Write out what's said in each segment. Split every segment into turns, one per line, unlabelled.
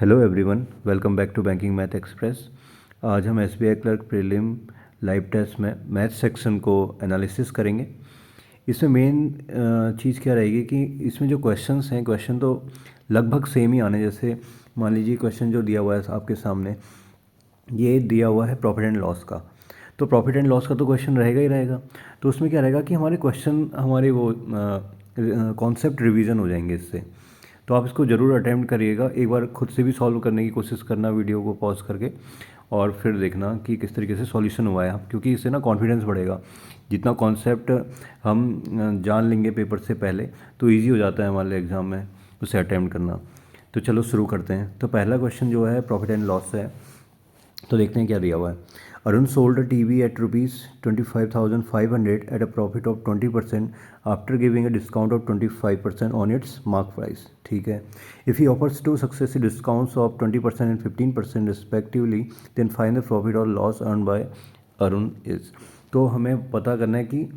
Hello everyone, welcome back to banking math express. आज हम SBI clerk prelim live test में math section को analysis करेंगे। इसमें मेन चीज़ क्या रहेगी कि इसमें जो क्वेश्चंस हैं, क्वेश्चन तो लगभग सेम ही आने। जैसे मान लीजिए क्वेश्चन जो दिया हुआ है आपके सामने, ये दिया हुआ है प्रॉफिट एंड लॉस का। तो प्रॉफिट एंड लॉस का तो क्वेश्चन रहेगा ही रहेगा। तो उसमें क्या रहेगा कि हमारे क्वेश्चन, हमारे वो कॉन्सेप्ट रिवीजन हो जाएंगे इससे। तो आप इसको ज़रूर अटेम्प्ट करिएगा, एक बार खुद से भी सॉल्व करने की कोशिश करना वीडियो को पॉज करके, और फिर देखना कि किस तरीके से सॉल्यूशन हुआ है। क्योंकि इससे ना कॉन्फिडेंस बढ़ेगा। जितना कॉन्सेप्ट हम जान लेंगे पेपर से पहले, तो ईजी हो जाता है हमारे एग्ज़ाम में उसे अटेम्प्ट करना। तो चलो शुरू करते हैं। तो पहला क्वेश्चन जो है प्रॉफिट एंड लॉस है। तो देखते हैं क्या दिया हुआ है। Arun sold a TV at ₹25,500 at a profit of 20% after giving a discount of 25% on its mark price. ठीक है। If he offers two successive discounts of 20% and 15% respectively, then find the profit और loss earn by Arun is. तो हमें पता करना है कि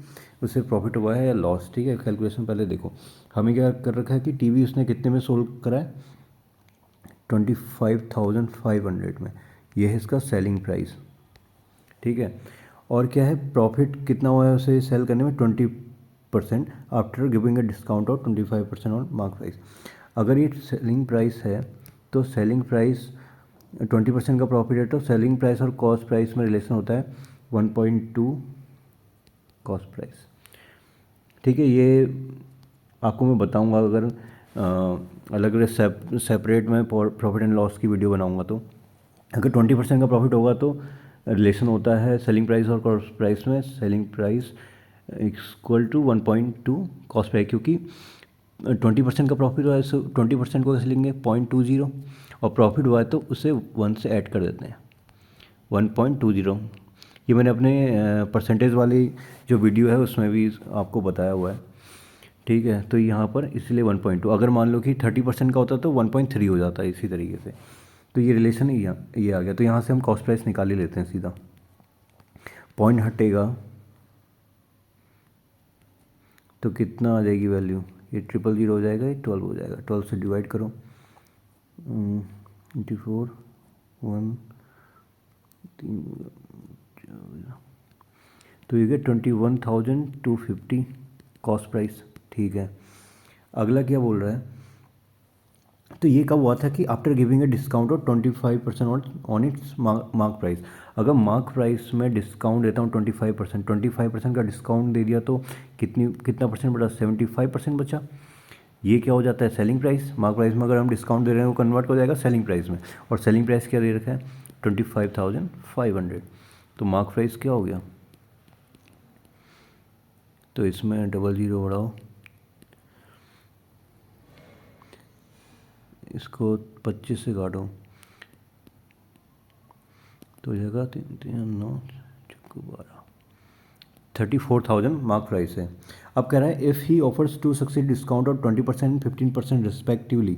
उसे प्रॉफिट हुआ है या लॉस। ठीक है। कैलकुलेशन पहले देखो, हमें क्या कर रखा है कि टीवी उसने कितने में सोल्व करा है, 25,500 में। यह है इसका सेलिंग प्राइस। ठीक है। और क्या है, प्रॉफिट कितना हुआ है उसे सेल करने में, 20% after giving a discount of 25% on mark price. अगर ये सेलिंग प्राइस है तो सेलिंग प्राइस 20% का प्रॉफिट है, तो सेलिंग प्राइस और कॉस्ट प्राइस में रिलेशन होता है 1.2 कॉस्ट प्राइस। ठीक है। ये आपको मैं बताऊंगा अगर अलग अलग सेपरेट में प्रॉफिट एंड लॉस की वीडियो बनाऊंगा। तो अगर 20% का प्रॉफिट होगा तो रिलेशन होता है सेलिंग प्राइस और कॉस्ट प्राइस में, selling price equal to 1.2 cost price. क्योंकि 20% का प्रॉफिट हुआ है, सो 20% को कैसे लेंगे, 0.20, और प्रॉफिट हुआ है तो उसे 1 से ऐड कर देते हैं, 1.20। ये मैंने अपने परसेंटेज वाली जो वीडियो है उसमें भी आपको बताया हुआ है। ठीक है। तो यहाँ पर इसलिए 1.2, अगर मान लो कि 30% का होता तो 1.3 हो जाता है इसी तरीके से। तो ये रिलेशन ही ये आ गया। तो यहाँ से हम कॉस्ट प्राइस निकाल ही लेते हैं सीधा। पॉइंट हटेगा तो कितना आ जाएगी वैल्यू, ये 000 हो जाएगा, ये 12 हो जाएगा। 12 से डिवाइड करो, 24 1 3, तो ये 21,250 कॉस्ट प्राइस। ठीक है। अगला क्या बोल रहा है, तो ये कब हुआ था कि after giving a discount of 25% on its mark price. अगर मार्क प्राइस में डिस्काउंट देता हूँ 25% का डिस्काउंट दे दिया तो कितना परसेंट बचा, 75% बचा। ये क्या हो जाता है, सेलिंग प्राइस। मार्क प्राइस में अगर हम डिस्काउंट दे रहे हैं वो कन्वर्ट हो जाएगा सेलिंग प्राइस में, और सेलिंग प्राइस क्या दे रखा है, 25,500। तो मार्क प्राइस क्या हो गया, तो इसमें 00 बढ़ाओ, इसको 25 से काटो तो हो जाएगा 3 3 9 12, 34,000 मार्क प्राइस है। अब कह रहा है if he offers to succeed discount of 20% 15% respectively,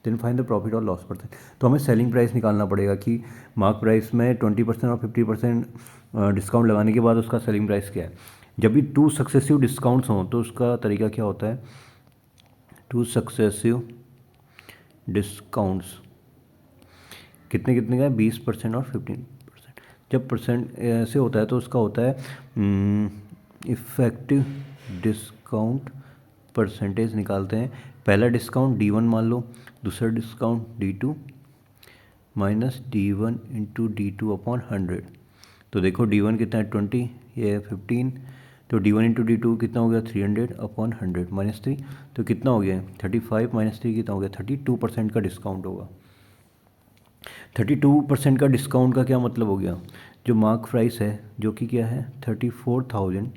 then find the profit और लॉस परसेंट। तो हमें सेलिंग प्राइस निकालना पड़ेगा कि मार्क प्राइस में 20% और 50% डिस्काउंट लगाने के बाद उसका सेलिंग प्राइस क्या है। जब भी 2 सक्सेसिव डिस्काउंट्स हों तो उसका तरीका क्या होता है, 2 सक्सेसिव डिस्काउंट्स कितने कितने का है, 20% और 15%। जब परसेंट ऐसे होता है तो उसका होता है इफ़ेक्टिव डिस्काउंट परसेंटेज निकालते हैं। पहला डिस्काउंट D1 मान लो, दूसरा discount D2 minus D1 into D2 upon 100। तो देखो D1 कितना है 20, ये है 15, तो D1 इंटू D2 कितना हो गया 300 अपॉन 100 माइनस 3, तो कितना हो गया 35 माइनस 3 कितना हो गया 32% का डिस्काउंट होगा। 32% का डिस्काउंट का क्या मतलब हो गया, जो मार्क प्राइस है जो कि क्या है 34,000,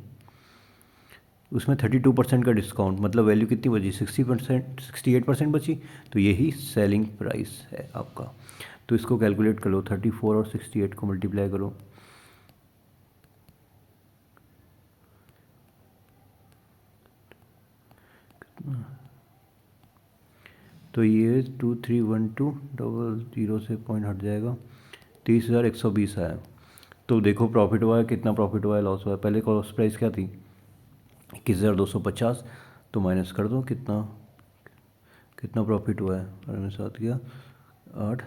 उसमें 32% का डिस्काउंट मतलब वैल्यू कितनी बची, 60%, 68% बची। तो यही सेलिंग प्राइस है आपका। तो इसको कैलकुलेट करो, 34 और 68 को मल्टीप्लाई करो, तो ये 231200 से पॉइंट हट जाएगा, 30,120 आया। तो देखो प्रॉफिट हुआ है, कितना प्रॉफिट हुआ है, लॉस हुआ है। पहले कॉस्ट प्राइस क्या थी, 21,250, तो माइनस कर दो कितना कितना प्रॉफिट हुआ है, और मैंने साथ किया 8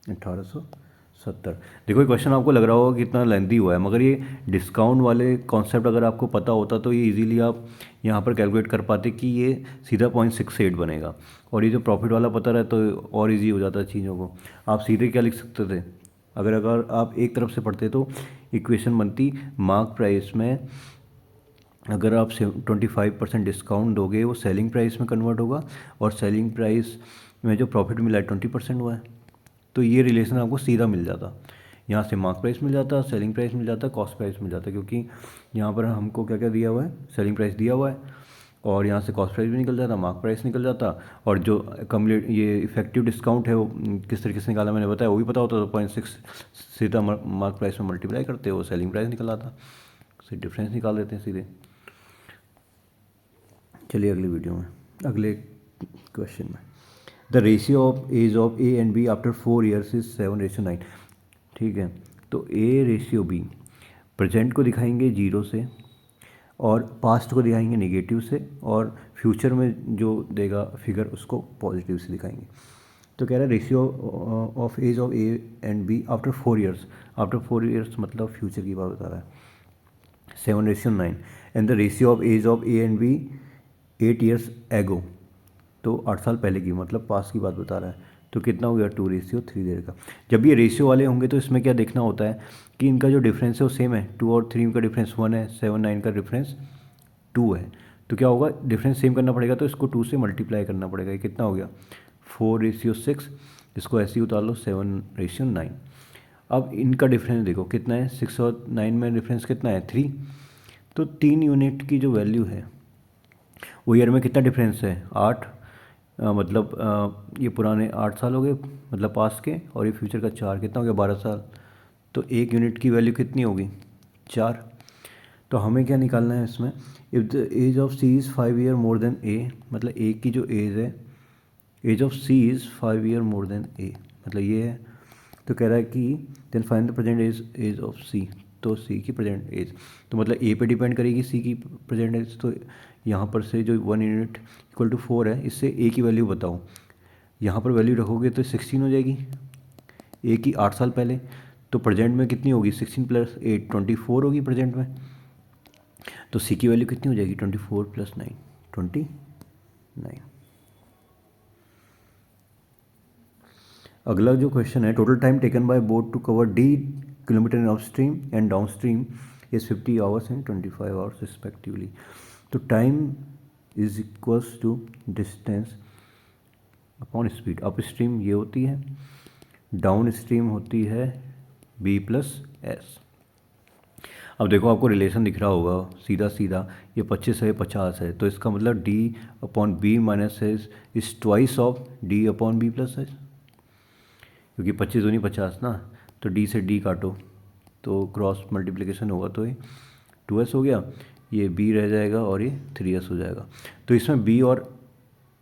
1870। देखो ये क्वेश्चन आपको लग रहा होगा कि कितना लेंथी हुआ है, मगर ये डिस्काउंट वाले कॉन्सेप्ट अगर आपको पता होता तो ये इजीली आप यहाँ पर कैलकुलेट कर पाते कि ये सीधा 0.68 बनेगा, और ये जो प्रॉफिट वाला पता रहे तो और इजी हो जाता चीज़ों को। आप सीधे क्या लिख सकते थे, अगर आप एक तरफ से पढ़ते तो इक्वेशन बनती मार्क प्राइस में अगर आप 25% डिस्काउंट दोगे वो सेलिंग प्राइस में कन्वर्ट होगा, और सेलिंग प्राइस में जो प्रॉफिट मिला है 20% हुआ है, तो ये रिलेशन आपको सीधा मिल जाता। यहाँ से मार्क प्राइस मिल जाता, सेलिंग प्राइस मिल जाता, कॉस्ट प्राइस मिल जाता, क्योंकि यहाँ पर हमको क्या क्या दिया हुआ है, सेलिंग प्राइस दिया हुआ है, और यहाँ से कॉस्ट प्राइस भी निकल जाता, मार्क प्राइस निकल जाता, और जो कम्प्लीट ये इफेक्टिव डिस्काउंट है वो किस तरीके से निकाला मैंने बताया वो भी पता होता, तो 0.6 सीधा मार्क प्राइस में मल्टीप्लाई करते वो सेलिंग प्राइस निकल आता, से डिफरेंस निकाल देते हैं सीधे। चलिए अगली वीडियो में, अगले क्वेश्चन में, the ratio of age of A and B after 4 years is 7:9। ठीक है, तो ए रेशियो बी प्रेजेंट को दिखाएंगे 0 से, और पास्ट को दिखाएंगे नेगेटिव से, और फ्यूचर में जो देगा फिगर उसको पॉजिटिव से दिखाएंगे। तो कह रहा है ratio of age of A and B after 4 years, after 4 years मतलब फ्यूचर की बात बता रहा है, 7:9, and the ratio of age of A and B 8 years ago, तो 8 साल पहले की मतलब पास की बात बता रहा है, तो कितना हो गया 2:3 देर का। जब ये रेशियो वाले होंगे तो इसमें क्या देखना होता है कि इनका जो डिफरेंस है वो सेम है, 2 और 3 का डिफरेंस 1 है, 7 9 का डिफरेंस 2 है, तो क्या होगा डिफरेंस सेम करना पड़ेगा, तो इसको 2 से मल्टीप्लाई करना पड़ेगा। ये कितना हो गया 4:6, इसको ऐसे ही उतार लो 7:9। अब इनका डिफरेंस देखो कितना है, 6 और 9 में डिफरेंस कितना है 3, तो 3 यूनिट की जो वैल्यू है वो ईयर में कितना डिफरेंस है 8, मतलब ये पुराने 8 साल हो गए मतलब पास के, और ये फ्यूचर का 4, कितना हो गया 12 साल, तो 1 यूनिट की वैल्यू कितनी होगी 4। तो हमें क्या निकालना है इसमें, if the age of C is 5 year more than A, मतलब ए की जो एज है, age of C is 5 year more than A, मतलब ये है, तो कह रहा है कि then find the present age of C, तो सी की प्रेजेंट एज, तो मतलब ए पे डिपेंड करेगी सी की प्रेजेंट एज, तो यहाँ पर से जो 1 यूनिट इक्वल टू 4 है, इससे ए की वैल्यू बताओ, यहाँ पर वैल्यू रखोगे तो 16 हो जाएगी ए की 8 साल पहले, तो प्रेजेंट में कितनी होगी 16 + 8 24 होगी प्रेजेंट में, तो सी की वैल्यू कितनी हो जाएगी 24 + 9 29। अगला जो क्वेश्चन है, total time taken by boat to cover D kilometre in upstream and downstream is 50 hours and 25 hours respectively. तो time is equals to distance upon speed. Upstream ये होती है, डाउन स्ट्रीम होती है B + S। अब देखो आपको relation दिख रहा होगा सीधा सीधा, ये 25 है 50 है, तो इसका मतलब D/B - S is twice of D/B + S, क्योंकि 25 दूनी 50 ना, तो D से D काटो तो क्रॉस मल्टीप्लिकेशन होगा, तो ये 2S हो गया, ये B रह जाएगा और ये 3S हो जाएगा। तो इसमें B और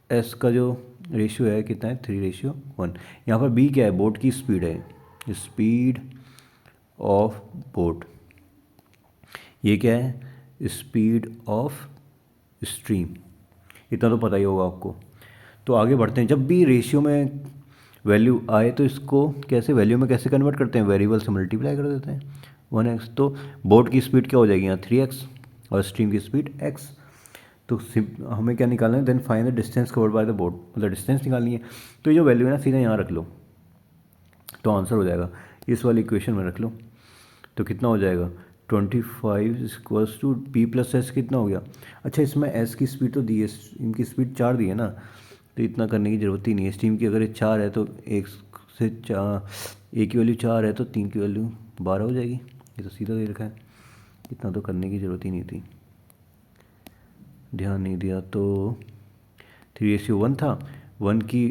S का जो रेशियो है कितना है 3:1। यहाँ पर B क्या है, बोट की स्पीड है, स्पीड ऑफ बोट, ये क्या है स्पीड ऑफ स्ट्रीम, इतना तो पता ही होगा आपको। तो आगे बढ़ते हैं, जब भी रेशियो में वैल्यू आए तो इसको कैसे वैल्यू में कैसे कन्वर्ट करते हैं, वेरिएबल से मल्टीप्लाई कर देते हैं 1x, तो बोट की स्पीड क्या हो जाएगी यहाँ 3x और स्ट्रीम की स्पीड x। तो हमें क्या निकालना है, then find the distance covered by the boat, मतलब डिस्टेंस निकालनी है। तो ये जो वैल्यू है ना सीधा यहाँ रख लो तो आंसर हो जाएगा, इस वाली इक्वेशन में रख लो, तो कितना हो जाएगा 25 = B + S कितना हो गया। अच्छा इसमें S की स्पीड तो दी है, इनकी स्पीड 4 दी है ना, तो इतना करने की ज़रूरत ही नहीं है। स्टीम की अगर 4 है तो 1 से 4, A की वैल्यू 4 है तो 3 की वैल्यू 12 हो जाएगी, ये तो सीधा दे रखा है, इतना तो करने की ज़रूरत ही नहीं थी, ध्यान नहीं दिया। तो 3:1 था, 1 की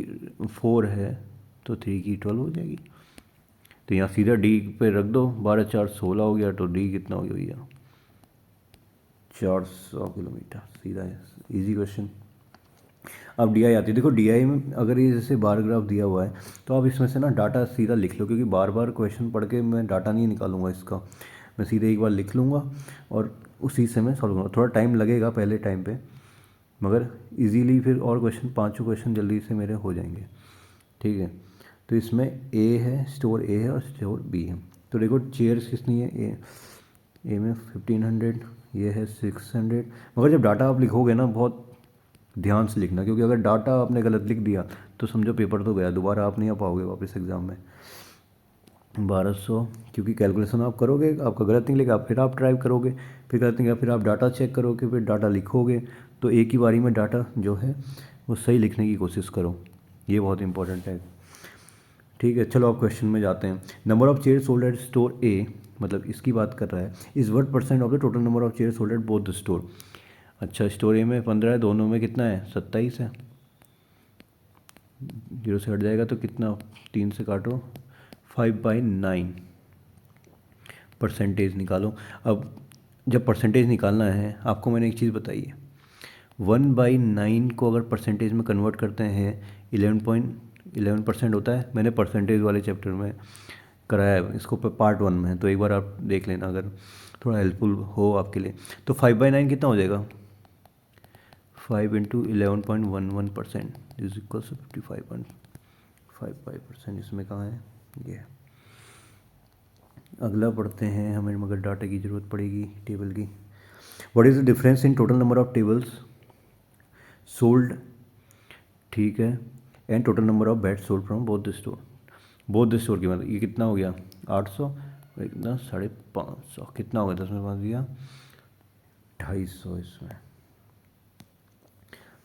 4 है तो 3 की 12 हो जाएगी, तो यहाँ सीधा D पे रख दो, 12 4 16 हो गया, तो D कितना हो गया भैया 400 किलोमीटर, सीधा है, इजी क्वेश्चन। अब DI आती है, देखो DI में अगर ये जैसे बार ग्राफ दिया हुआ है तो आप इसमें से ना डाटा सीधा लिख लो, क्योंकि बार बार क्वेश्चन पढ़ के मैं डाटा नहीं निकालूंगा इसका, मैं सीधे एक बार लिख लूँगा और उसी से मैं सॉल्व करूँगा। थोड़ा टाइम लगेगा पहले टाइम पे, मगर इजीली फिर और क्वेश्चन 5 क्वेश्चन जल्दी से मेरे हो जाएंगे, ठीक है। तो इसमें ए है, स्टोर ए है और स्टोर बी है। तो देखो चेयर्स कितनी है, ए में 1500, ये है 600। मगर जब डाटा आप लिखोगे ना बहुत ध्यान से लिखना, क्योंकि अगर डाटा आपने गलत लिख दिया तो समझो पेपर तो गया, दोबारा आप नहीं आ पाओगे वापस एग्ज़ाम में। 1200, क्योंकि कैलकुलेशन आप करोगे, आपका गलत निकलेगा, फिर आप ट्राई करोगे, फिर गलत निकलेगा, फिर आप डाटा चेक करोगे, फिर डाटा लिखोगे। तो एक ही बारी में डाटा जो है वो सही लिखने की कोशिश करो, ये बहुत इंपॉर्टेंट है। ठीक है, चलो आप क्वेश्चन में जाते हैं। Number of chair sold at store A, मतलब इसकी बात कर रहा है, is what percent of the total number of chair sold at both the store. अच्छा, स्टोर ए में 15 है, दोनों में कितना है, 27 है। 0 से हट जाएगा तो कितना, 3 से काटो, 5/9 परसेंटेज निकालो। अब जब परसेंटेज निकालना है, आपको मैंने एक चीज़ बताई है, 1/9 को अगर परसेंटेज में कन्वर्ट करते हैं 11.11% होता है। मैंने परसेंटेज वाले चैप्टर में कराया है, इसको पार्ट 1 में है, तो एक बार आप देख लेना अगर थोड़ा हेल्पफुल हो आपके लिए। तो 5/9 कितना हो जाएगा, 5 × 11.11% इज इक्वल टू 55.55%। इसमें कहाँ है ये, अगला पढ़ते हैं, हमें मगर डाटा की ज़रूरत पड़ेगी टेबल की। What is the difference in total number of tables sold, ठीक है, and total number of bats sold from both the store. Both the store की मतलब ये कितना हो गया, 800, इतना 550, कितना हो गया, 10 में 5 दिया 250 इसमें।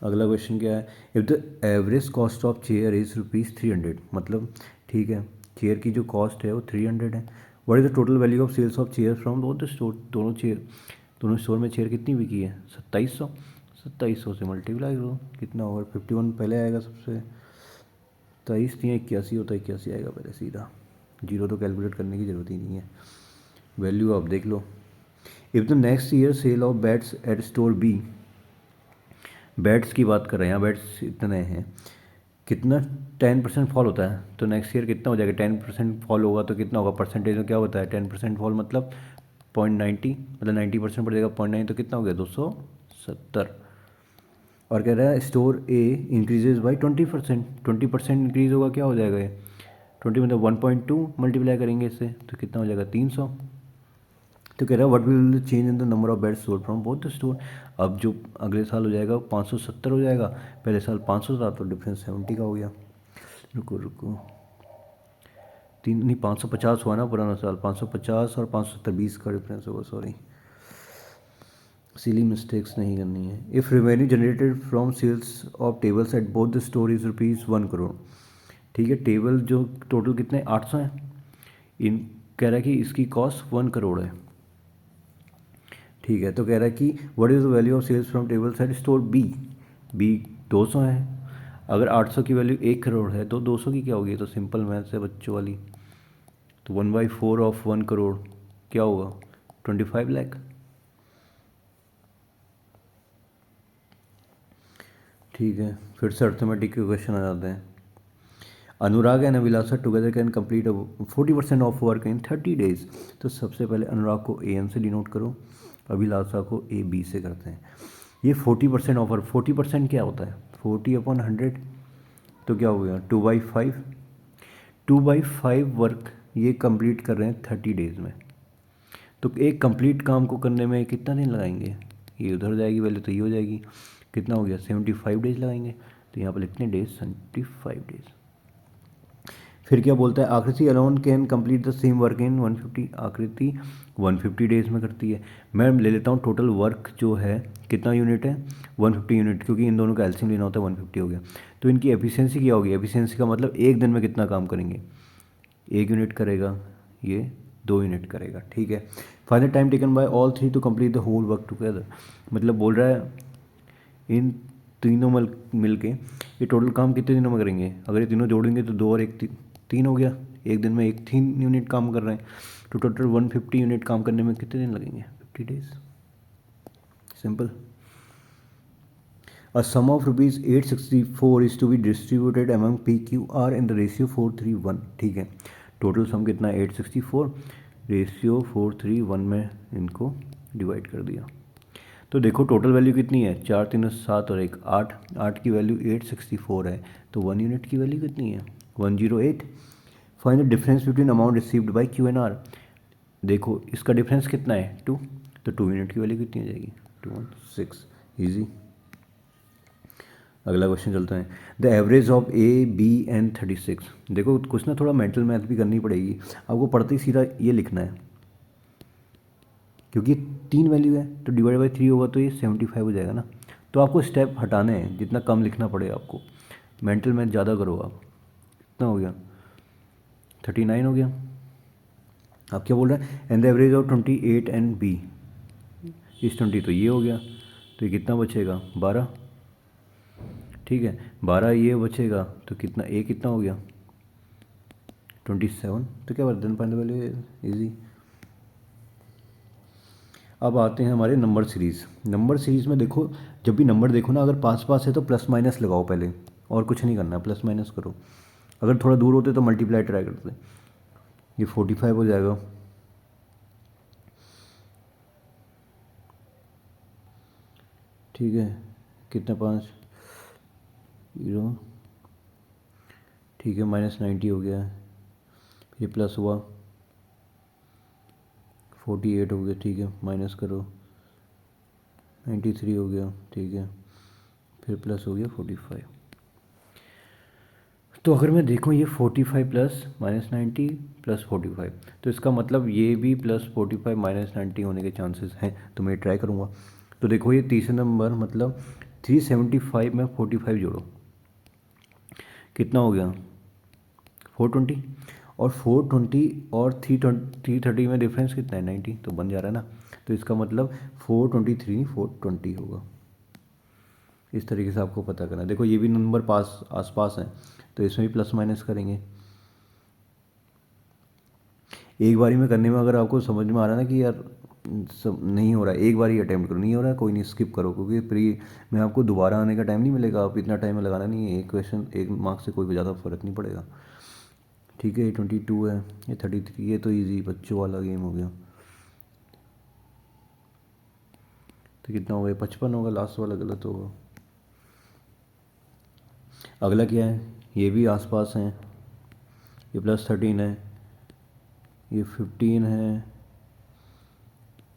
अगला क्वेश्चन क्या है, if the average cost of chair is ₹300, मतलब ठीक है, चेयर की जो कॉस्ट है वो 300 है। What is the total value of sales of chair from both the store, दोनों स्टोर में चेयर कितनी बिकी है, 2700। 2700 से मल्टीप्लाई करो, कितना होगा, 51 पहले आएगा सबसे, 23 3 81 होता है, 81 आएगा पहले सीधा, जीरो तो कैलकुलेट करने की ज़रूरत ही नहीं है, वैल्यू आप देख लो। If the next year sale of bats at store B, bats की बात कर रहे हैं यहाँ, बैट्स इतने हैं, कितना 10% फॉल होता है, तो नेक्स्ट ईयर कितना हो जाएगा, 10% फॉल होगा तो कितना होगा, परसेंटेज में क्या होता है, 10% फॉल मतलब 0.90, मतलब 90% पड़ जाएगा, 0.9 तो कितना हो गया, 270। और कह रहा है store A increases by 20%, 20% increase होगा, क्या हो जाएगा ये, 20 मतलब 1.2 मल्टीप्लाई करेंगे इससे तो कितना हो जाएगा, 300। तो कह रहा है what will change in the number of beds sold from both the store. अब जो अगले साल हो जाएगा 570 हो जाएगा, पहले साल 500 था, तो डिफरेंस 70 का हो गया। रुको 550 हुआ ना पुराना साल, 550 और 570 20 का डिफरेंस होगा, सॉरी सिली मिस्टेक्स नहीं करनी है। If revenue generated from sales of tables at both the store is ₹1 crore, ठीक है, टेबल जो टोटल कितने 800 हैं, इन कह रहा है कि इसकी कॉस्ट 1 करोड़ है, ठीक है। तो कह रहा है कि what is the value of sales from tables at store B, B 200 है, अगर 800 की वैल्यू 1 करोड़ है तो 200 की क्या होगी, तो सिंपल मैथ्स है बच्चों वाली, तो 1/4 ऑफ 1 करोड़ क्या होगा, 25 लाख, ठीक है। फिर से अर्थमेटिक के क्वेश्चन आ जाते हैं। Anurag and Abhilasha together can complete 40% of work in 30 days. तो सबसे पहले अनुराग को AM से डिनोट करो, अभिलाषा को AB से करते हैं। ये 40% ऑफ वर्क, 40% क्या होता है, 40/100, तो क्या हो गया 2/5, 2/5 वर्क ये कंप्लीट कर रहे हैं 30 डेज़ में। तो एक कंप्लीट काम को करने में कितना दिन लगाएंगे, ये उधर जाएगी वैल्यू तो ये हो जाएगी, कितना हो गया 75 डेज लगाएंगे, तो यहाँ पर लिखते हैं डेज 75 डेज। फिर क्या बोलता है, आकृति alone can complete the same work in 150, आकृति 150 डेज में करती है। मैं ले लेता हूँ टोटल वर्क जो है कितना यूनिट है, 150 यूनिट, क्योंकि इन दोनों का एलसीएम लेना होता है, 150 हो गया। तो इनकी एफिशिएंसी क्या होगी, एफिशिएंसी का मतलब एक दिन में कितना काम करेंगे, 1 यूनिट करेगा, ये 2 यूनिट करेगा, ठीक है। Final time taken by all 3 to complete the whole work together, मतलब बोल रहा है इन तीनों मिल के ये टोटल काम कितने दिनों में करेंगे, अगर ये तीनों जोड़ेंगे तो 2 और 1 3 हो गया, एक दिन में 3 यूनिट काम कर रहे हैं, तो टोटल 150 यूनिट काम करने में कितने दिन लगेंगे, 50 days, simple. A sum of ₹864 is to be distributed among PQR in the ratio 4:3:1, ठीक है। टोटल सम कितना 864, रेशियो 4:3:1 में इनको डिवाइड कर दिया। तो देखो टोटल वैल्यू कितनी है, 4 3 7 और 1 8, 8 की वैल्यू 864 है, तो 1 यूनिट की वैल्यू कितनी है 108। Find the difference between amount received by Q and R. देखो इसका डिफरेंस कितना है 2, तो 2 यूनिट की वैल्यू कितनी हो जाएगी 216। ईजी। अगला क्वेश्चन चलता है। The average of A B and 36। देखो कुछ ना थोड़ा मेंटल मैथ भी करनी पड़ेगी, आपको पढ़ते ही सीधा ये लिखना है, क्योंकि 3 वैल्यू है तो डिवाइड बाई 3 होगा तो ये 75 हो जाएगा ना। तो आपको स्टेप हटाने हैं, जितना कम लिखना पड़ेगा आपको, मेंटल मैथ ज़्यादा करो आप। कितना हो गया 39 हो गया। आप क्या बोल रहे हैं, and the average of 28 and B is 20, तो ये हो गया, तो ये कितना बचेगा 12। ठीक है 12 ये बचेगा तो कितना ए कितना हो गया 27। तो क्या बर्तन पाने वाले इजी। अब आते हैं हमारे नंबर सीरीज़। नंबर सीरीज़ में देखो, जब भी नंबर देखो ना, अगर पास पास है तो प्लस माइनस लगाओ पहले, और कुछ नहीं करना, प्लस माइनस करो। अगर थोड़ा दूर होते तो मल्टीप्लाई ट्राई करते। ये 45 हो जाएगा, ठीक है कितना 5 0, ठीक है -90 हो गया, ये प्लस हुआ 48 हो गया, ठीक है माइनस करो 93 हो गया, ठीक है फिर प्लस हो गया 45। तो अगर मैं देखूँ ये 45 प्लस -90 प्लस 45, तो इसका मतलब ये भी प्लस 45 -90 होने के चांसेस हैं, तो मैं ट्राई करूँगा। तो देखो ये तीसरा नंबर मतलब 375 में 45 जोड़ो कितना हो गया 420, और 420 और 330 में डिफरेंस कितना है 90, तो बन जा रहा है ना। तो इसका मतलब 423 420 होगा। इस तरीके से आपको पता करना है। देखो ये भी नंबर पास आसपास हैं, तो इसमें भी प्लस माइनस करेंगे। एक बारी में करने में अगर आपको समझ में आ रहा है ना कि यार सब नहीं हो रहा है, एक बार ही अटैम्प्ट करो, नहीं हो रहा है कोई नहीं स्किप करो, क्योंकि प्री में आपको दोबारा आने का टाइम नहीं मिलेगा, आप इतना टाइम लगाना नहीं है, एक क्वेश्चन एक मार्क्स से कोई ज़्यादा फर्क नहीं पड़ेगा। ठीक है ये 22 है, ये 33, ये तो इजी बच्चों वाला गेम हो गया। तो कितना होगा 55 होगा, लास्ट वाला गलत होगा। अगला क्या है, ये भी आसपास हैं, ये +13 है, ये 15 है,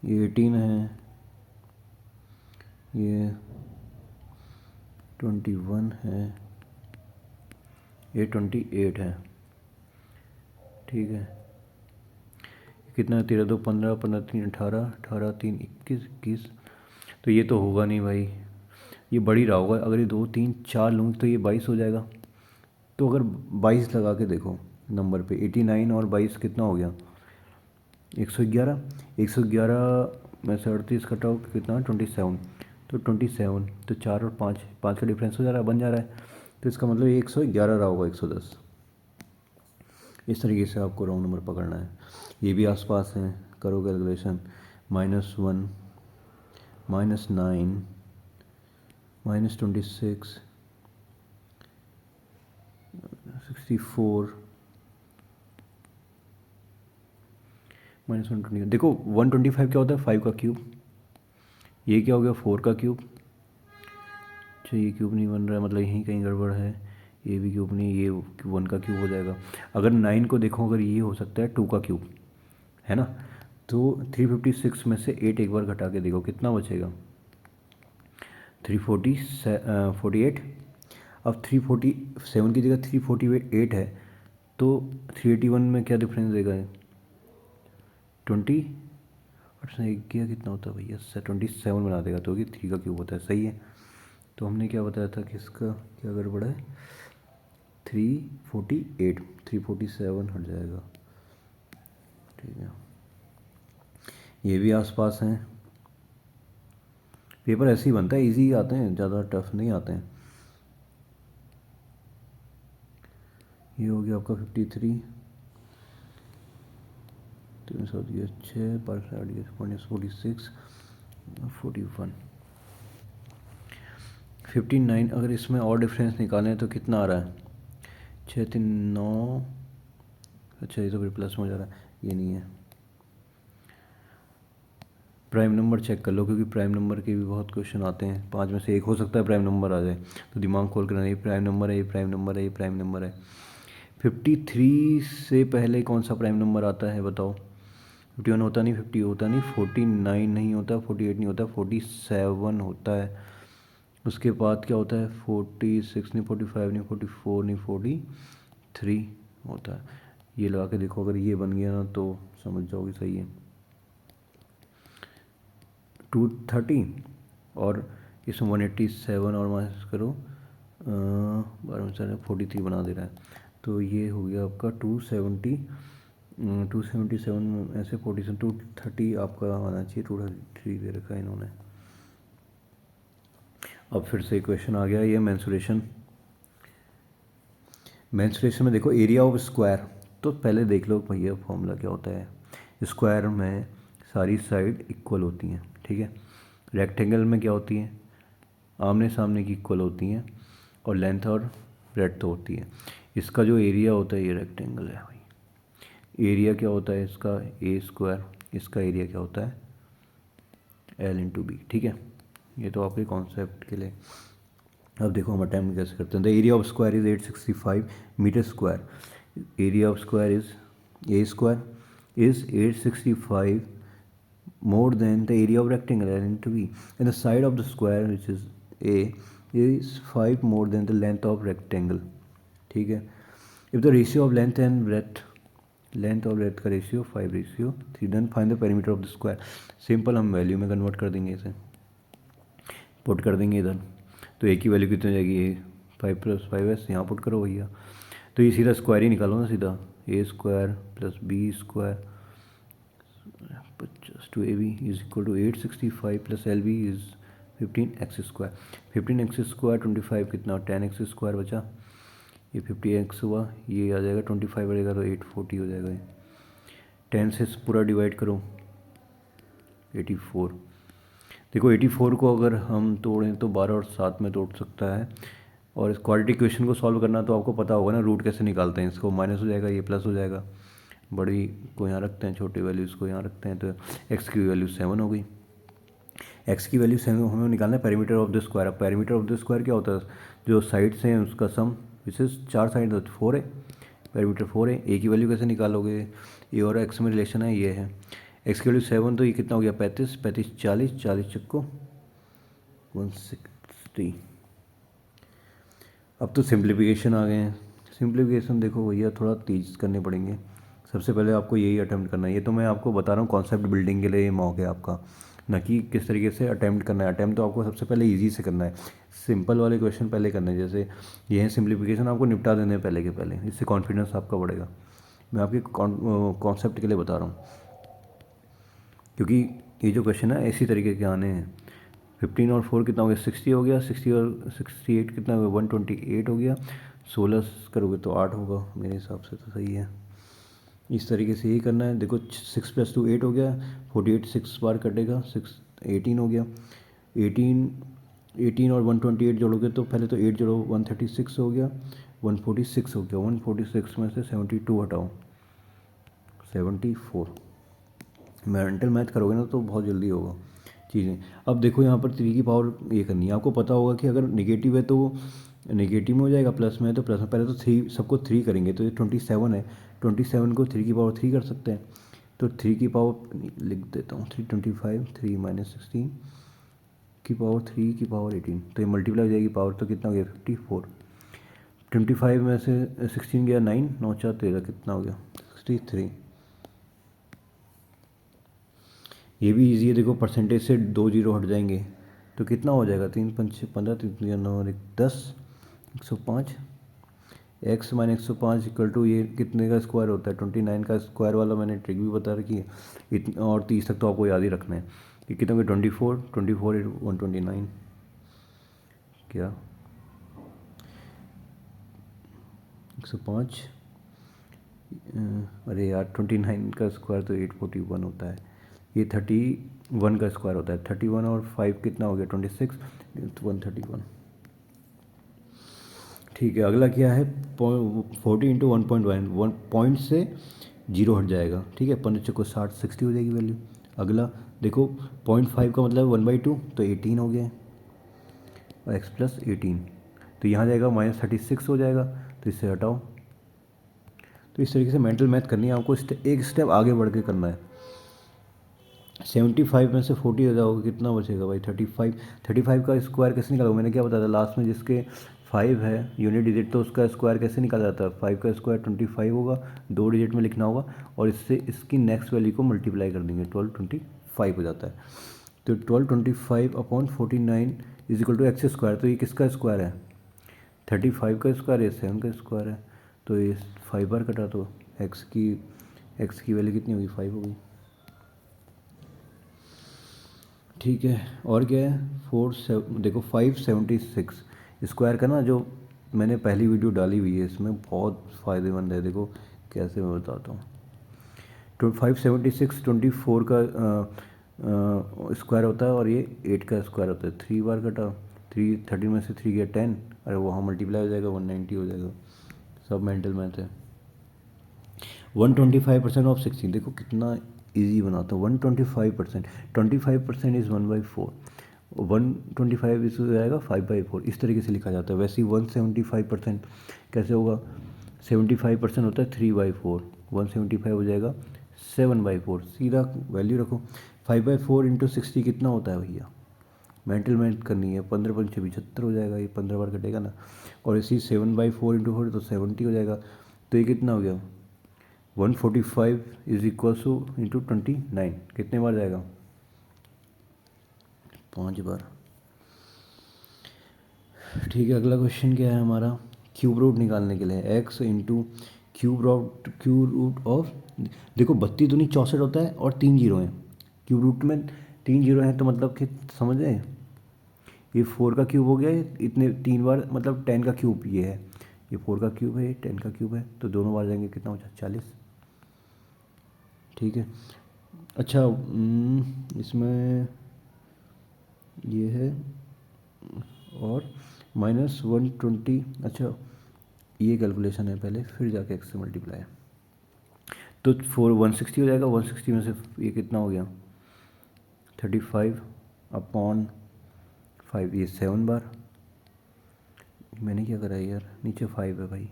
ये 18 है, ये 21 है, ये 28 है, ठीक है कितना 13 2 15 15 3 18 18 3 21 21। तो ये तो होगा नहीं भाई, ये बढ़ ही रहा होगा। अगर ये 2 3 4 लूँ तो ये 22 हो जाएगा। तो अगर 22 लगा के देखो नंबर पे, 89 और 22 कितना हो गया 111। 111 में से 38 कटाओ कितना 27, तो 27, तो 4 और 5 5 का डिफरेंस हो जा रहा है, बन जा रहा है। तो इसका मतलब ये 111 रहा होगा 110। इस तरीके से आपको राउंड नंबर पकड़ना है। ये भी आसपास हैं, करो कैलकुलेशन, -1 -9 -26 64 -120। देखो 125 क्या होता है 5 का क्यूब, ये क्या हो गया 4 का क्यूब। अच्छा ये क्यूब नहीं बन रहा है, मतलब यहीं कहीं गड़बड़ है, ये भी क्यूब नहीं, ये 1 का क्यूब हो जाएगा। अगर 9 को देखो, अगर ये हो सकता है 2 का क्यूब है ना, तो 356 में से 8 एक बार घटा के देखो कितना बचेगा 348। अब 347 की जगह 348 है, तो 381 में क्या डिफरेंस देगा 20, और किया कितना होता है भैया 27 बना देगा, तो कि 3 का क्यूब होता है, सही है। तो हमने क्या बताया था कि इसका क्या गड़बड़ है 348, 347 हट जाएगा, ठीक है। ये भी आसपास हैं, पेपर ऐसे ही बनता है, इजी आते हैं, ज़्यादा टफ नहीं आते हैं। ये हो गया आपका 53, 300 दिया 6 पर 46 41 59। अगर इसमें और डिफरेंस निकालें तो कितना आ रहा है 6 3 9। अच्छा ये तो फिर प्लस में हो जा रहा है, ये नहीं है। प्राइम नंबर चेक कर लो, क्योंकि प्राइम नंबर के भी बहुत क्वेश्चन आते हैं, 5 में से एक हो सकता है प्राइम नंबर आ जाए, तो दिमाग खोल कर, ये प्राइम नंबर है, ये प्राइम नंबर है, ये प्राइम नंबर है। 53 से पहले कौन सा प्राइम नंबर आता है बताओ? 51 होता नहीं, 50 होता नहीं, 49 नहीं होता, 48 नहीं होता, 47 होता है। उसके बाद क्या होता है? 46 नहीं, 45 नहीं, 44 नहीं, 43 होता है। ये लगा के देखो, अगर ये बन गया ना तो समझ जाओगे सही है। 230 और इसमें 187 और माइनस करो, 43 बना दे रहा है, तो ये हो गया आपका 277 ऐसे 47, 230 आपका आना चाहिए, 233 दे रखा है इन्होंने। अब फिर से क्वेश्चन आ गया ये मेंसुरेशन में देखो एरिया ऑफ स्क्वायर, तो पहले देख लो भैया फॉर्मूला क्या होता है। स्क्वायर में सारी साइड इक्वल होती हैं, ठीक है। रेक्टेंगल में क्या होती हैं? आमने सामने की इक्वल होती हैं, और लेंथ और ब्रेड्थ होती है। इसका जो एरिया होता है, ये रेक्टेंगल है भाई, एरिया क्या होता है इसका? ए स्क्वायर। इसका एरिया क्या होता है? एल इंटू बी, ठीक है। ये तो आपके कॉन्सेप्ट के लिए। अब देखो हम अटैम्प्ट कैसे करते हैं। The area of square is 865 metre square. Area of square is A square is 865 more than the area of rectangle L into B, and the side of the square which is A is 5 more than the length of rectangle, ठीक है। if the ratio of length of breadth का ratio 5:3, then find the perimeter of the square। Simple, हम value में convert कर देंगे, इसे put कर देंगे इधर, तो ए की वैल्यू कितनी हो जाएगी? 5 + 5s, यहाँ पुट करो भैया, तो ये सीधा स्क्वायर ही निकालो ना, सीधा A square plus B square 50 to AB is equal to 865 plus LB is 15x square. 15x square 25 कितना? 10x स्क्वायर बचा, ये 50x हुआ, ये आ जाएगा 25 बढ़ेगा तो 840 हो जाएगा। 10 से पूरा डिवाइड करो, 84। देखो 84 को अगर हम तोड़ें तो 12 और 7 में तोड़ सकता है। और इस क्वाड्रेटिक इक्वेशन को सॉल्व करना तो आपको पता होगा ना, रूट कैसे निकालते हैं। इसको माइनस हो जाएगा, ये प्लस हो जाएगा, बड़ी को यहाँ रखते हैं, छोटे वैल्यूज़ को यहाँ रखते हैं, तो x की वैल्यू 7 हो गई। x की वैल्यू 7 हमें निकालना है पेरीमीटर ऑफ द स्क्वायर। अब पेरीमीटर ऑफ द स्क्वायर क्या होता है? जो साइड्स हैं उसका सम, विच इज़ 4 साइड 4 है, पेरीमीटर 4 है। a की वैल्यू कैसे निकालोगे? a और x में रिलेशन है, ये है। x की वैल्यू 7, तो ये कितना हो गया? 35, 35 40, 40 चक्को 160। अब तो सिंप्लीफिकेशन आ गए हैं। सिंप्लीफिकेशन देखो भैया थोड़ा तेज़ करने पड़ेंगे। सबसे पहले आपको यही अटैम्प्ट करना है। ये तो मैं आपको बता रहा हूँ कॉन्सेप्ट बिल्डिंग के लिए, ये मौका है आपका, ना कि किस तरीके से अटैम्प्ट करना है। अटैम्प्ट तो आपको सबसे पहले इजी से करना है, सिंपल वाले क्वेश्चन पहले करना है। जैसे ये है सिंप्लीफिकेशन, आपको निपटा देने हैं पहले के पहले, इससे कॉन्फिडेंस आपका बढ़ेगा। मैं आपके कॉन्सेप्ट के लिए बता रहा हूँ, क्योंकि ये जो क्वेश्चन है इसी तरीके के आने हैं। 15 और 4 कितना हो गया? 60 हो गया। 60 और 68 कितना हो गया? 128 हो गया। 16 करोगे तो 8 होगा, मेरे हिसाब से तो सही है। इस तरीके से यही करना है। देखो 6 + 2 8 हो गया, 48 6 बार कटेगा, 6 18 हो गया। 18 और 128 जोड़ोगे तो पहले तो 8 जोड़ो, 136 हो गया, 146 हो गया। 146 में से 72 हटाओ, 74। मेंटल मैथ करोगे ना तो बहुत जल्दी होगा चीज़ें। अब देखो यहाँ पर 3 की पावर ये करनी है। आपको पता होगा कि अगर नेगेटिव है तो नेगेटिव में हो जाएगा, प्लस में है तो प्लस में। पहले तो 3 सबको 3 करेंगे, तो ये 27 है, 27 को 3 की पावर 3 कर सकते हैं। तो 3 की पावर लिख देता हूँ, 325, 3 - 16 की पावर 3 की पावर 18, तो ये मल्टीप्लाई हो जाएगी पावर, तो कितना हो गया? 54। 25 में से 16 गया 9, 9 4 13, कितना हो गया? 63। ये भी इजी है। देखो परसेंटेज से 2 जीरो हट जाएंगे तो कितना हो जाएगा? 3 5 15, 3 9 1 10, 105। x - 105 इक्वल टू ये कितने का स्क्वायर होता है? 29 का स्क्वायर वाला मैंने ट्रिक भी बता रखी है। इतना और 30 तक तो आपको याद ही रखना है। ये कितना हो गया? 24, 24 129 क्या 105। अरे यार 29 का स्क्वायर तो 841 होता है। ये 31 का स्क्वायर होता है। 31 और 5 कितना हो गया? 26, 131। ठीक है, अगला क्या है? 40 × 1.1, 1 पॉइंट से 0 हट जाएगा, ठीक है। 15 को 60, 60 हो जाएगी वैल्यू। अगला देखो 0.5 का मतलब 1/2, तो 18 हो गया, और x + 18, तो यहाँ जाएगा -36 हो जाएगा, तो इससे हटाओ तो इस तरीके से मेंटल मैथ करनी है आपको, एक स्टेप आगे बढ़ के करना है। 75 में से 40 हो जाओगे, कितना बचेगा भाई? 35। 35 का स्क्वायर कैसे निकालोगे? मैंने क्या बताया था लास्ट में, जिसके 5 है यूनिट डिजिट, तो उसका स्क्वायर कैसे निकाला जाता है? 5 का स्क्वायर 25 होगा, 2 डिजिट में लिखना होगा, और इससे इसकी नेक्स्ट वैल्यू को मल्टीप्लाई कर देंगे, 1225 हो जाता है। तो 1225 upon 49 is equal to x square. तो ये किसका स्क्वायर है? 35 का स्क्वायर है, 7 का स्क्वायर है। तो ये 5 बार कटा, तो एक्स की वैल्यू कितनी होगी? 5 होगी। ठीक है, और क्या है? देखो 576 स्क्वायर का ना, जो मैंने पहली वीडियो डाली हुई है, इसमें बहुत फ़ायदेमंद है। देखो कैसे, मैं बताता हूँ। तो 576 24 का स्क्वायर होता है, और ये 8 का स्क्वायर होता है। 3 बार कटा, 30 में से 3 गया 10, अरे वहाँ मल्टीप्लाई हो जाएगा, 190 हो जाएगा। सब मेंटल मैथ है। 125% ऑफ 16, देखो कितना इजी बनाता हूँ। 125%, 25% इज़ 1/4, 125 इस हो जाएगा 5/4, इस तरीके से लिखा जाता है। वैसे ही 175% कैसे होगा? 75% होता है 3/4, 175 हो जाएगा 7/4, सीधा वैल्यू रखो। 5/4 इंटू 60 कितना होता है भैया? मेंटल मैथ करनी है। 15 पंचे 75 हो जाएगा, ये 15 बार कटेगा ना। और इसी 7/4 इंटू 4 तो 70 हो जाएगा। तो ये कितना हो गया? 145 इज इक्वल टू इंटू 29, कितने बार जाएगा? 5 बार। ठीक है, अगला क्वेश्चन क्या है हमारा? क्यूब रूट निकालने के लिए x into cube root of, देखो 32 दूनी 64 होता है, और 3 जीरो हैं क्यूब रूट में। 3 जीरो हैं तो मतलब कि समझ रहे हैं, ये 4 का क्यूब हो गया, इतने 3 बार, मतलब 10 का क्यूब ये है। ये 4 का क्यूब है, ये 10 का क्यूब है, तो दोनों बार जाएंगे, कितना हो जाए? 40। ठीक है, अच्छा इसमें ये है, और -120, अच्छा ये कैलकुलेशन है पहले, फिर जाके एक्स से मल्टीप्लाई है। तो 160 हो जाएगा। 160 में से ये कितना हो गया? 35 अपॉन 5, ये 7 बार। मैंने क्या करा है यार, नीचे 5 है भाई,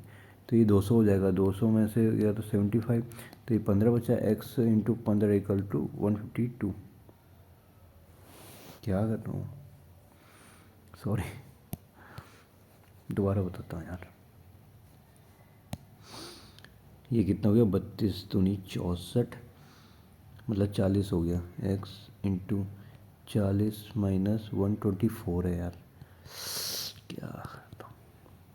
तो ये 200 हो जाएगा। 200 में से गया तो 75, तो ये 15 बचा। X into 15 equal to 152। क्या कर रहा हूँ, सॉरी, दोबारा बताता हूँ यार। ये कितना हो गया? 32 दूनी 64, मतलब 40 हो गया। एक्स इंटू 40 माइनस 124 है यार, क्या करता हूँ।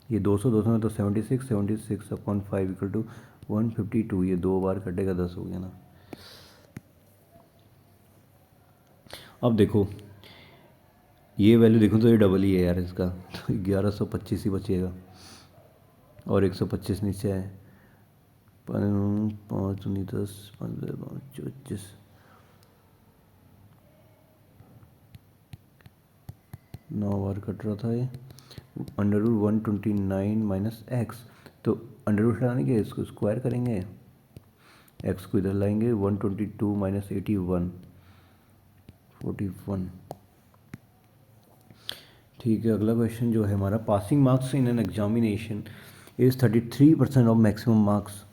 ये 200 में तो 76 अपॉन 5 इक्वल टू 152, ये 2 बार कटेगा, 10 हो गया ना। अब देखो ये वैल्यू देखो, तो ये डबल ही है यार इसका, तो 1125 ही बचेगा, और 125 नीचे है। 5 दूनी 10, 15 5 25, 9 बार कट रहा था ये। √129 माइनस एक्स, तो अंडर रूट हटाने के इसको स्क्वायर करेंगे, एक्स को इधर लाएंगे। 122 माइनस 81, 41। ठीक है, अगला क्वेश्चन जो है हमारा, passing marks in an examination is 33% of maximum marks.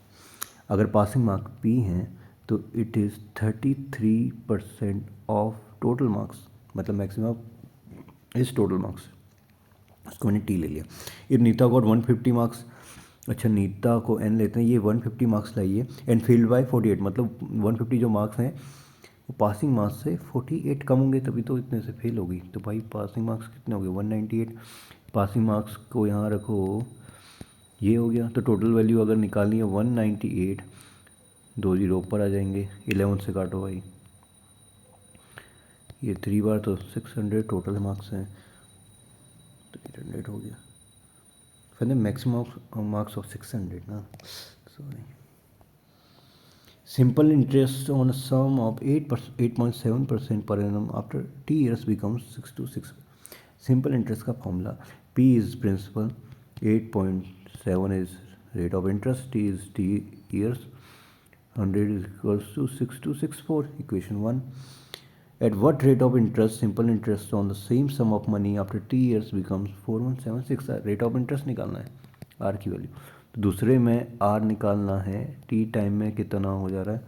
अगर पासिंग मार्क पी हैं तो it is 33% of total marks, मतलब मैक्सिमम इज टोटल मार्क्स। उसको मैंने टी ले लिया। इफ नीता गॉट 150 मार्क्स, अच्छा नीता को एन लेते हैं, ये 150 मार्क्स लाइए, एंड फेल्ड बाय 48, मतलब 150 जो मार्क्स हैं वो पासिंग मार्क्स से 48 कम होंगे, तभी तो इतने से फेल होगी। तो भाई पासिंग मार्क्स कितने हो गए? 198। पासिंग मार्क्स को यहाँ रखो, ये हो गया। तो टोटल वैल्यू अगर निकालनी है 198, 2 जीरो ऊपर आ जाएंगे, 11 से काटो भाई, ये 3 बार तो 600 टोटल मार्क्स हैं, तो 800 हो गया। फिर मैक्सिमम मार्क्स ऑफ 600 ना, sorry. Simple interest on a sum of 8.7% per annum after t years becomes 6 to 6. Simple interest का formula, P is principal, 8.7 is rate of interest, T is t years, 100 is equals to 6264. Equation 1. At what rate of interest simple interest on the same sum of money after t years becomes 4176? Rate of interest निकालना है, R की value. तो दूसरे में are निकालना है, T time में कितना हो जा रहा है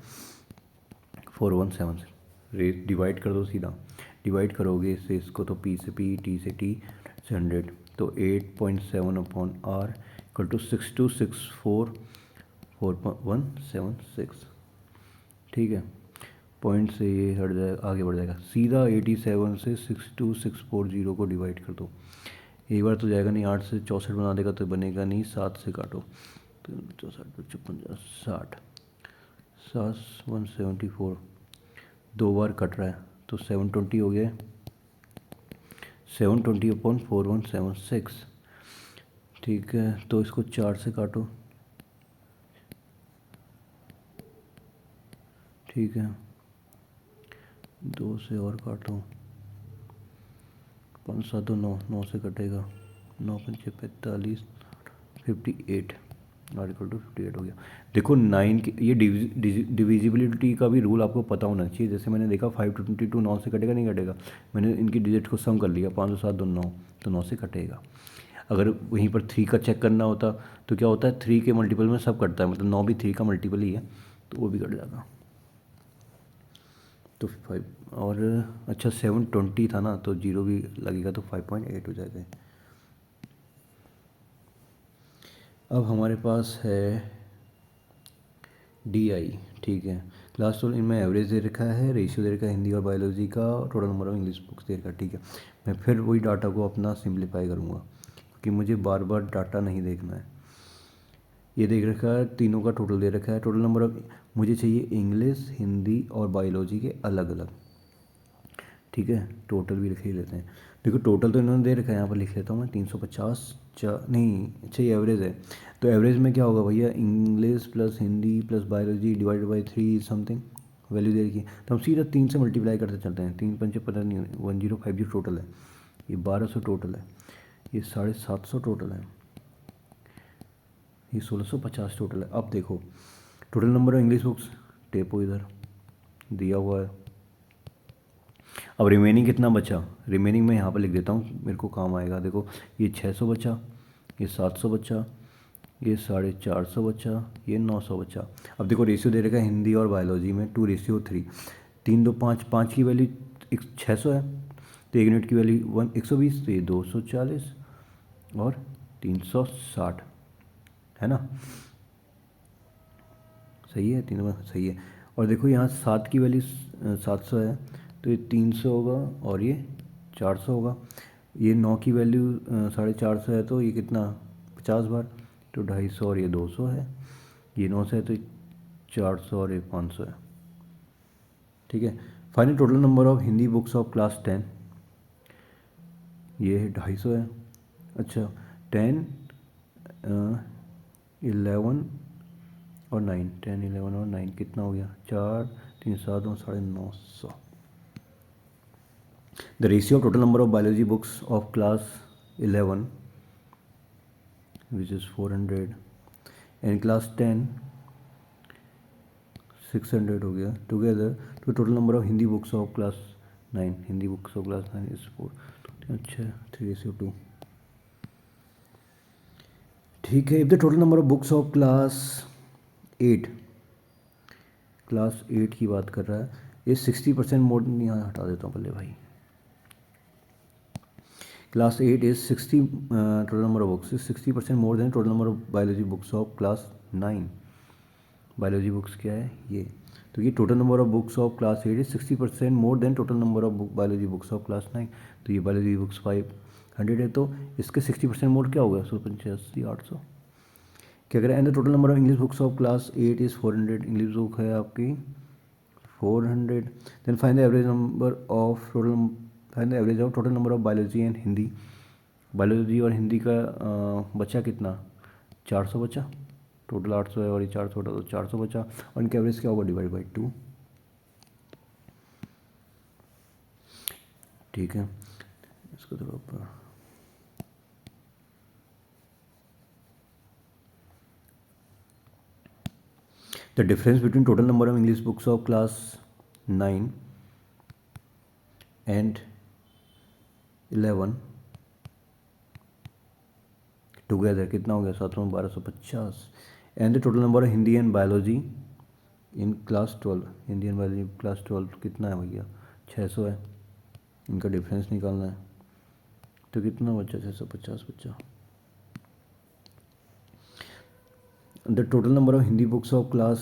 417 डिवाइड कर दो सीधा, डिवाइड करोगे इससे इसको तो पी से पी, टी से टी से 100, तो 8.7 अपॉन आर इक्वल टू 6264.176। ठीक है, पॉइंट से ये हट जाए, आगे बढ़ जाएगा, सीधा 87 से 62640 को डिवाइड कर दो। एक बार तो जाएगा नहीं, 8 से 64 बना देगा तो बनेगा नहीं, 7 से काटो तो 64 55 60, 174 दो बार कट रहा है तो 720 हो गया, 720 अपॉन 4176। ठीक है, तो इसको 4 से काटो। ठीक है, 2 से और काटो, 5 7 2 9, 9 से कटेगा, 9 5 45, 58 आर्टिकल टू 58 हो गया। देखो 9 की ये डिविजिबिलिटी का भी रूल आपको पता होना चाहिए। जैसे मैंने देखा 522 9 से कटेगा नहीं कटेगा, मैंने इनकी डिजिट को सम कर लिया, 5 7 2 9, तो 9 से कटेगा। अगर वहीं पर 3 का चेक करना होता तो क्या होता है, 3 के मल्टीपल में सब कटता है, मतलब 9 भी 3 का मल्टीपल ही है, तो वो भी कट जाता। तो 5 और अच्छा 720 था ना, तो 0 भी लगेगा तो 5.8 हो जाएगा। अब हमारे पास है डी आई। ठीक है, क्लास 12 इनमें एवरेज दे रखा है, रेशियो दे रखा है हिंदी और बायोलॉजी का, total number of English books दे रखा है। ठीक है, मैं फिर वही डाटा को अपना सिंप्लीफाई करूँगा क्योंकि मुझे बार बार डाटा नहीं देखना है। ये देख रखा है, तीनों का टोटल दे रखा है, टोटल नंबर ऑफ मुझे चाहिए इंग्लिश, हिंदी और बायोलॉजी के अलग अलग। ठीक है, टोटल भी लिख ही लेते हैं। देखो टोटल तो इन्होंने दे रखा है, यहाँ पर लिख लेता हूँ मैं 350 नहीं, अच्छा ये एवरेज है, तो एवरेज में क्या होगा भैया, English plus Hindi plus biology divided by 3 something value दे रखी है, तो हम सीधा 3 से मल्टीप्लाई करते चलते हैं। 3 पंचे पता नहीं, 1050 टोटल है, ये 1200 टोटल है, ये 750 टोटल है, ये 1650 टोटल है। अब देखो total number of English books टेपो इधर दिया हुआ है। अब रिमेनिंग कितना बचा, रिमेनिंग मैं यहाँ पर लिख देता हूँ, मेरे को काम आएगा। देखो ये 600 बचा, ये 700 बचा, ये 450 बचा, ये 900 बचा। अब देखो रेशियो दे रखा है हिंदी और बायोलॉजी में 2:3, 3 2 5, 5 की वैल्यू 600 है, तो 1 यूनिट की वैल्यू 120, तो ये 240 और 360 है ना, सही है, तीनों में सही है। और देखो यहाँ 7 की वैल्यू 700 है, तो ये 300 होगा और ये 400 होगा। ये 9 की वैल्यू 450 है, तो ये कितना 50 बार, तो 250 और ये 200 है। ये 9 से है तो 400 और ये 500 है। ठीक है, final total number of Hindi books of class 10 ये 250 है। अच्छा 10 11 और 9, 10 11 और 9 कितना हो गया, 4 3 7 और 950। The ratio of total number of biology books of class 11 which is 400 and class 10 600 हो गया, टुगेदर तो total number of Hindi books of class 9, Hindi books of class 9 is 4। अच्छा 3:2। ठीक है, if the total number of books of class 8, class 8 की बात कर रहा है, ये 60% मोर, यहाँ हटा देता हूँ पहले भाई, class 8 is 60 total number of books is 60% more than total number of biology books of class 9। Biology books क्या है ये, तो ये total number of books of class 8 is 60% more than total number of biology books of class 9। तो ये biology books 500 है, तो इसके 60% मोर क्या होगा, 185 800। क्या करें, and the total number of English books of class 8 is 400, English book है आपकी 400। Then find the average number of total, find the average of total number of biology and Hindi. Biology और हिंदी का बचा कितना, 400 बचा, टोटल 800 है और ये 400 तो 400 बचा, और इनका एवरेज क्या होगा, डिवाइड बाई 2। ठीक है, इसको थोड़ा ऊपर, the difference between total number of English books of class 9 and 11 together कितना हो गया 7 में 1250। And the total number of Hindi and biology in class 12, Hindi and biology class 12 कितना है भैया 600 है, इनका डिफरेंस निकालना है। तो कितना बच्चा 650 बच्चा। The total number of Hindi books of class,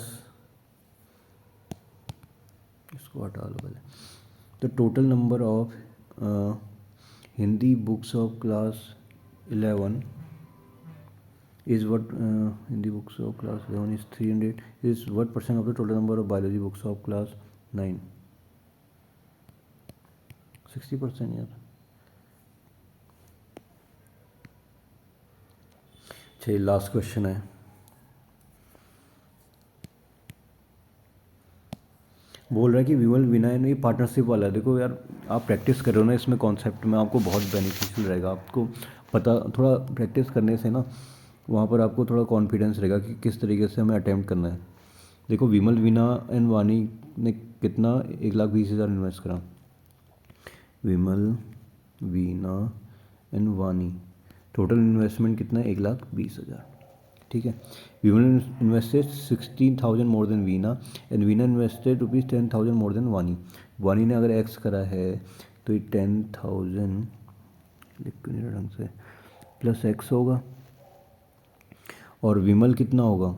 इसको हटा लो पहले। The total number of Hindi books of class 11 is what Hindi books of class 11 is 300 is what percent of the total number of biology books of class 9? 60% यार। चलिए last question है। बोल रहा है कि विमल विनय ने पार्टनरशिप वाला है। देखो यार आप प्रैक्टिस कर रहे हो ना इसमें कॉन्सेप्ट में, आपको बहुत बेनिफिशियल रहेगा। आपको पता थोड़ा प्रैक्टिस करने से ना वहाँ पर आपको थोड़ा कॉन्फिडेंस रहेगा कि किस तरीके से हमें अटैम्प्ट करना है। देखो विमल वीना एंड वानी ने कितना 1,20,000 इन्वेस्ट करा। Vimal Veena and Vani total investment कितना है 1,20,000। ठीक है। Vimal invested 16,000 more than Veena and Veena invested ₹10,000 more than Vani. Vani ने अगर एक्स करा है तो ये 10,000 लिख क्यों नहीं रहा ढंग से, प्लस एक्स होगा। और विमल कितना होगा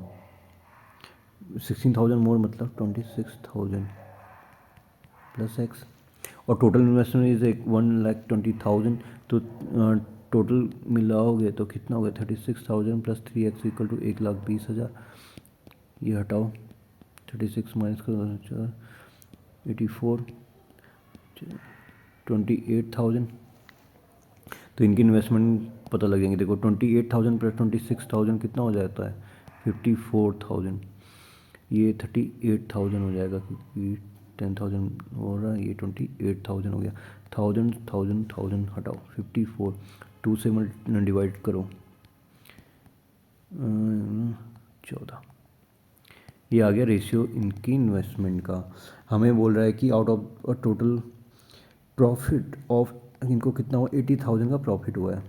16,000 मोर मतलब 26,000 प्लस एक्स। और टोटल इन्वेस्टमेंट इज 1,20,000। तो टोटल मिलाओगे तो कितना हो गया 36,000 प्लस 3x इक्वल टू 1,20,000। ये हटाओ 36 माइनस करो 84 28,000। तो इनकी इन्वेस्टमेंट पता लग जाएंगे। देखो 28,000 प्लस 26,000 कितना हो जाता है 54,000। ये 38,000 हो जाएगा क्योंकि 10,000 हो रहा है, ये 28,000 हो गया। 1,000 हटाओ 54 2 से डिवाइड करो 14। ये आ गया रेशियो इनकी इन्वेस्टमेंट का। हमें बोल रहा है कि out of total profit of इनको कितना हुआ 80,000 का प्रॉफिट हुआ है।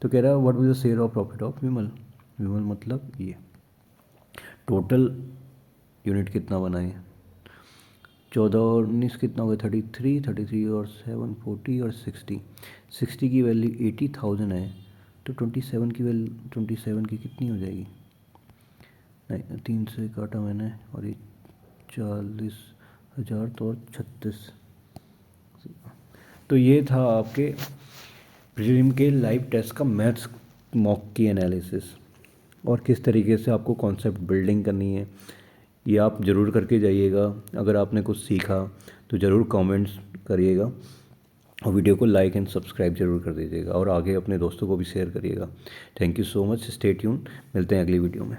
तो कह रहा है what was the share of profit of Vimal. Vimal मतलब ये टोटल यूनिट कितना बनाए 14 और 19 कितना हो गया 33 और 7 40 और 60 की वैल्यू 80,000 है। तो 27 की वैल्यू 27 की कितनी हो जाएगी, नहीं 3 से काटा मैंने और ये 40,000 तो और 36। तो ये था आपके प्रीलिम के लाइव टेस्ट का मैथ्स मॉक की एनालिसिस। और किस तरीके से आपको कॉन्सेप्ट बिल्डिंग करनी है ये आप ज़रूर करके जाइएगा। अगर आपने कुछ सीखा तो ज़रूर कमेंट्स करिएगा और वीडियो को लाइक एंड सब्सक्राइब ज़रूर कर दीजिएगा और आगे अपने दोस्तों को भी शेयर करिएगा। Thank you so much, stay tune, मिलते हैं अगली वीडियो में।